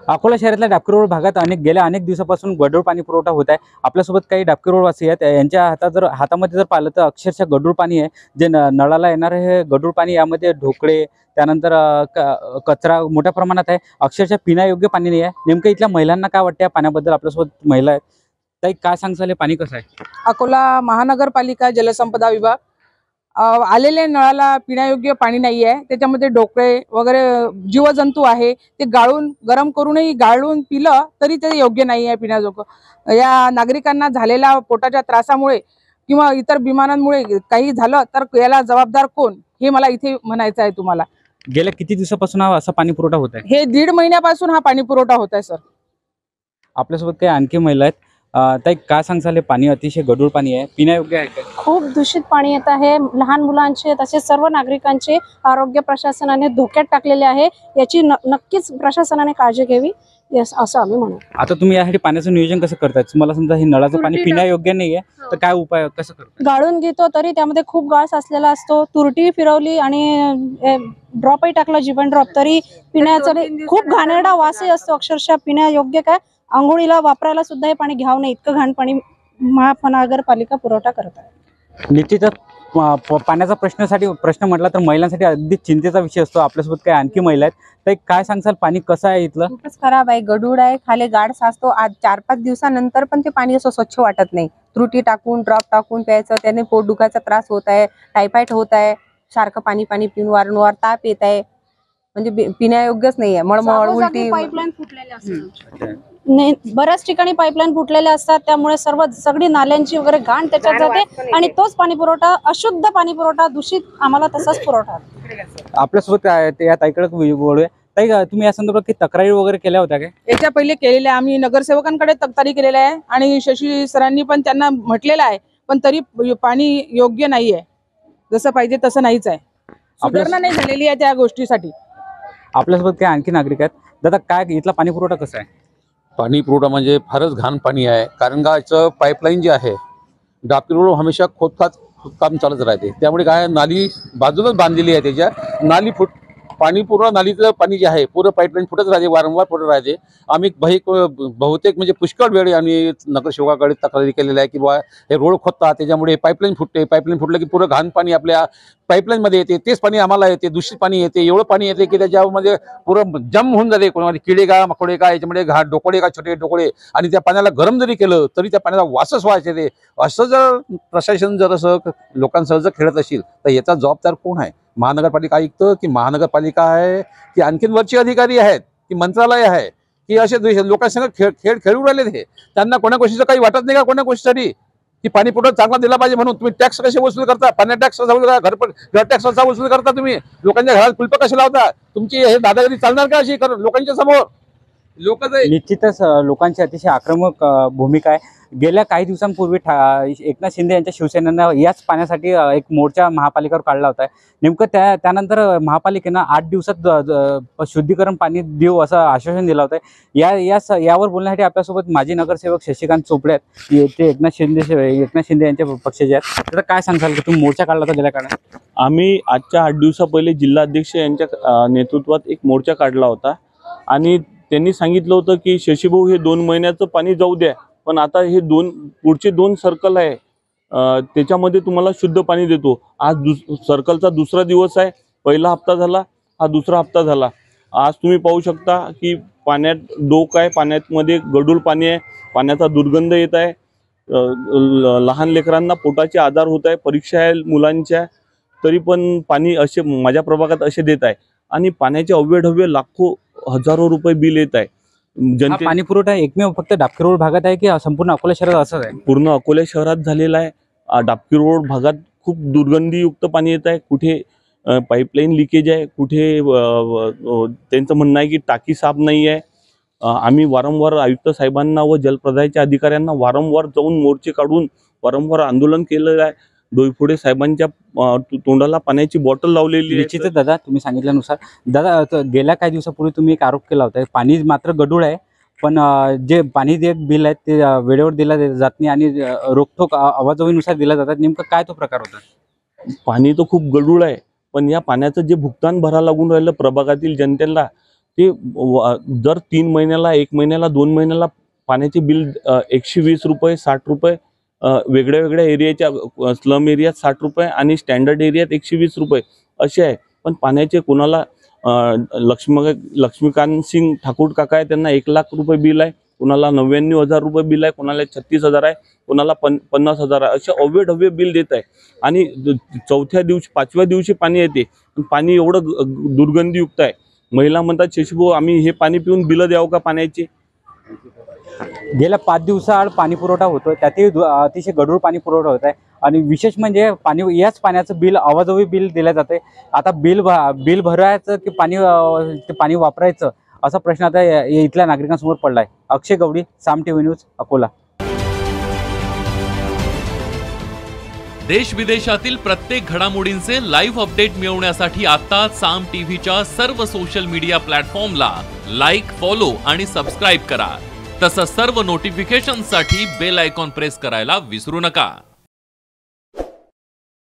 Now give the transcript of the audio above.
अकोला शहरातल्या डाबकी रोड भागात गेल्या अनेक दिवसापासून गढूळ पाणी पुरवठा होत आहे। आपल्यासोबत काही डाबकी रोडवासी आहेत। यांच्या हातामध्ये जर पाहिलं तर अक्षरशः गढूळ पाणी आहे। जे नळाला येणार हे गढूळ पाणी, यामध्ये ढोकळे, त्यानंतर कचरा मोठ्या प्रमाणात आहे। अक्षरशः पिण्यायोग्य पाणी नाही आहे। नेमकं इथल्या महिलांना काय वाटतं या पाण्याबद्दल? आपल्यासोबत महिला आहेत। ताई, काय सांगसाल हे पाणी कसं आहे? अकोला महानगरपालिका जलसंपदा विभाग आलेल्या नळाला पिण्यायोग्य पाणी नाही आहे। त्याच्यामध्ये ढोकळे वगैरे जीवजंतू आहे, ते गाळून गरम करूनही गाळून पिलं तरी ते योग्य नाही आहे पिण्याजोगं। या नागरिकांना झालेल्या पोटाच्या त्रासामुळे किंवा इतर बिमारांमुळे काही झालं तर याला जबाबदार कोण, हे मला इथे म्हणायचं आहे तुम्हाला। गेल्या किती दिवसापासून असा पाणी पुरवठा होत आहे? हे 1.5 महिन्यापासून हा पाणी पुरवठा होत आहे सर। आपल्यासोबत काही आणखी महिला आहेत। ताई, काय सांगसाल हे पाणी अतिशय गढूळ पाणी आहे, पिण्यायोग्य आहे का? खूप दूषित पाणी येत आहे। लहान मुलांचे तसेच सर्व नागरिकांचे आरोग्य प्रशासनाने धोक्यात टाकलेले आहे। याची नक्कीच प्रशासनाने काळजी घ्यावी असं आम्ही म्हणू। आता तुम्ही यासाठी पाण्याचं नियोजन कसं करताय? तुम्हाला समजा हे नळाचं पाणी पिण्यायोग्य नाहीये तर काय उपाय कसं करताय? गाळून घेतो तरी त्यामध्ये खूप गाळ साचलेला असतो। तुरटी फिरवली आणि ड्रॉपही टाकला, जीवन ड्रॉप, तरी पिण्याचं खूप घाणेरडा वासही असतो। अक्षरशः पिण्यायोग्य काय, आंघोळीला वापरायला सुद्धा हे पाणी घ्यावं नाही, इतकं घाण पाणी महानगरपालिका पुरवठा करत आहे। निश्चितच पाण्याचा प्रश्न म्हटला तर महिलांसाठी अगदी चिंतेचा विषय असतो। आपल्यासोबत काही आणखी महिला आहेत। तर काय सांगसाल पाणी कसं आहे इथलं? खूपच खराब आहे, गढूळ आहे, खाली गाड साचतो। आज 4-5 दिवसानंतर पण ते पाणी असं स्वच्छ वाटत नाही। त्रुटी टाकून ड्रॉप टाकून प्यायचं, त्याने पोट दुखायचा त्रास होत आहे, टायफॉइड होत आहे, सारखं पाणी पिऊन वारंवार ताप येत आहे, म्हणजे पिण्यायोग्यच नाही आहे। मळमळ, उलटी, पाईपलाईन फुटलेल्या असतात, बऱ्याच ठिकाणी पाईपलाईन फुटलेल्या असतात, त्यामुळे सगळी नाल्यांची वगैरे घाण त्याच्यात जाते आणि तोच पाणी पुरवठा, अशुद्ध पाणी पुरवठा, दूषित आम्हाला तसाच पुरवठा। आपल्यासोबत या ताईकडे बोलूया। ताई, तुम्ही या संदर्भात काही तक्रारी वगैरे केल्या होत्या का? याच्या पहिले केलेल्या आम्ही नगरसेवकांकडे तक्रारी केलेल्या आहे आणि शशी सरांनी पण त्यांना म्हटलेलं आहे, पण तरी पाणी योग्य नाही आहे, जसं पाहिजे तसं नाहीच आहे। सुधारणा नाही झालेली आहे त्या गोष्टीसाठी। आपल्यासोबत काही आणखी नागरिक आहेत। दादा, काय इथला पाणी पुरवठा कसा आहे? पाणी पुरवठा म्हणजे फारच घाण पाणी आहे, कारण का याचं पाईपलाईन जी आहे डाबकी रोड हमेशा खोदकाम चालत राहते। त्यामुळे काय, नाली बाजूलाच बांधलेली आहे, त्याच्या नाली पाणी पूर्ण नालीचं पाणी जे आहे पूर्ण पाईपलाईन फुटत राहते, वारंवार फुटत राहते। आम्ही बहुतेक म्हणजे पुष्कळ वेळ आम्ही नगरसेवकाकडे तक्रारी केलेल्या आहे की बा हे रोड खोदतात, त्याच्यामुळे पाईपलाईन फुटते, पाईपलाईन फुटलं की पूर्ण घाण पाणी आपल्या पाईपलाईनमध्ये येते, तेच पाणी आम्हाला येते, दूषित पाणी येते। एवढं पाणी येते की त्याच्यामध्ये पूर्ण जम होऊन जाते, कोणामध्ये किडे का मकोडे का, याच्यामध्ये डोकोडे का, छोटे डोकोडे, आणि त्या पाण्याला गरम जरी केलं तरी त्या पाण्याला वासच व्हायचे ते। असं जर प्रशासन जर असं लोकांसह जर खेळत असेल तर याचा जबाबदार कोण आहे? महानगरपालिका आयुक्त की महानगरपालिका आहे की आणखीन वरचे अधिकारी आहेत की मंत्रालय आहे की असे लोकांसंग खेळू राहिले ते? त्यांना कोणा गोष्टीचं काही वाटत नाही का? कोणा गोष्टीसाठी की पाणी पुरवठा चांगला दिला पाहिजे म्हणून तुम्ही टॅक्स कसे वसूल करता? पाणी टॅक्स घर टॅक्सचा वसूल करता तुम्ही? लोकांच्या घरात कुलप कसे लावता? तुमची हे दादागिरी चालणार का अशी लोकांच्या समोर? निश्चितच लोकांची अतिशय आक्रमक भूमिका आहे। गेल्या काही दिवसांपूर्वी एकनाथ शिंदे यांच्या शिवसेनेनं याच पाण्यासाठी एक मोर्चा महापालिकेवर काढला होता। नेमकं त्यानंतर महापालिकेनं 8 दिवसात शुद्धीकरण पाणी देऊ असं आश्वासन दिलं होतं। यावर बोलण्यासाठी आपल्यासोबत माजी नगरसेवक शशिकांत चोपडे आहेत, ते एकनाथ शिंदे यांच्या पक्षाचे आहेत। तर काय सांगताल की तुम्ही मोर्चा काढला होता गेल्या काळात? आम्ही आजच्या 8 दिवसा पहिले जिल्हाध्यक्ष यांच्या नेतृत्वात एक मोर्चा काढला होता आणि त्यांनी सांगितलं होतं की शशीभाऊ, हे 2 महिन्याचं पाणी जाऊ द्या, पण आता हे पुढचे 2 सर्कल आहे, त्याच्यामध्ये तुम्हाला शुद्ध पाणी देतो। आज सर्कलचा दुसरा दिवस आहे, पहिला हप्ता झाला, हा दुसरा हप्ता झाला। आज तुम्ही पाहू शकता की पाण्यात डोक आहे, पाण्यामध्ये गढूळ पाणी आहे, पाण्याचा दुर्गंध येत आहे, लहान लेकरांना पोटाचे आजार होत आहे, परीक्षा आहे मुलांच्या, तरी पण पाणी असे माझ्या प्रभागात असे देत आहे आणि पाण्याचे अव्यढव्य लाखो हजारो रुपये बिल येत आहे। पाणी पुरवठा एकमेव फक्त डाबकी रोड भागात आहे की संपूर्ण अकोला शहरात असंच आहे? पूर्ण अकोला शहरात झालेला आहे। डाबकी रोड भागात खूप दुर्गंधीयुक्त पाणी येत आहे, कुठे पाईपलाईन लिकेज आहे, कुठे त्यांचं म्हणणं आहे की टाकी साफ नाही आहे। आम्ही वारंवार आयुक्त साहेबांना व जलप्रदायाच्या अधिकाऱ्यांना वारंवार जाऊन मोर्चे काढून वारंवार आंदोलन केलेलं आहे। डोईफोडे साहेबांच्या तोंडाला पाण्याची बॉटल लावलेली आहे। निश्चितच दादा, तुम्ही सांगितल्यानुसार दादा, गेल्या काही दिवसापूर्वी तुम्ही एक आरोप केला होता, पाणी मात्र गढूळ आहे, पण जे पाणी बिल आहे ते वेळेवर दिला जात नाही आणि रोखोक आवाजवीनुसार दिला जातात। नेमकं काय तो प्रकार होता? पाणी तर खूप गढूळ आहे, पण या पाण्याचं जे भुगतान भरावं लागून राहिलं प्रभागातील जनतेला, ते दर 3 महिन्याला, 1 महिन्याला, 2 महिन्याला पाण्याचे बिल 120 रुपये, 60 रुपये, वेगळ्या वेगळ्या एरियाच्या स्लम एरियात 60 रुपये आणि स्टँडर्ड एरियात 120 रुपये असे आहे. पण पाण्याचे कोणाला लक्ष्मीकांत सिंग ठाकूर काका आहे, त्यांना 1 लाख रुपये बिल आहे, कोणाला 99,000 रुपये बिल आहे, कोणाला 36,000 आहे, कोणाला 50,000 आहे, असे अव्वे बिल देत आहे. आणि चौथ्या दिवशी 5व्या दिवशी पाणी येते, पाणी एवढं दुर्गंधीयुक्त आहे. महिला म्हणतात, शशीभाऊ आम्ही हे पाणी पिऊन बिलं द्यावं का पाण्याची? गेल्या 5 दिवसाआड पाणी पुरवठा होतोय, त्यातही अतिशय गढूळ पाणी पुरवठा होत आहे. आणि विशेष म्हणजे याच पाण्याचं बिल अवाजवी बिल दिलं जाते. आता बिल भरायचं की पाणी वापरायचं असा प्रश्न आता इथल्या नागरिकांसमोर पडलाय. अक्षय गवडी, साम टीव्ही न्यूज, अकोला. देश विदेशातील प्रत्येक घडामोडींचे लाईव्ह अपडेट मिळवण्यासाठी आता साम टीव्हीच्या सर्व सोशल मीडिया प्लॅटफॉर्मला लाईक, फॉलो आणि सबस्क्राईब करा. तसंच सर्व नोटिफिकेशनसाठी बेल आयकॉन प्रेस करायला विसरू नका.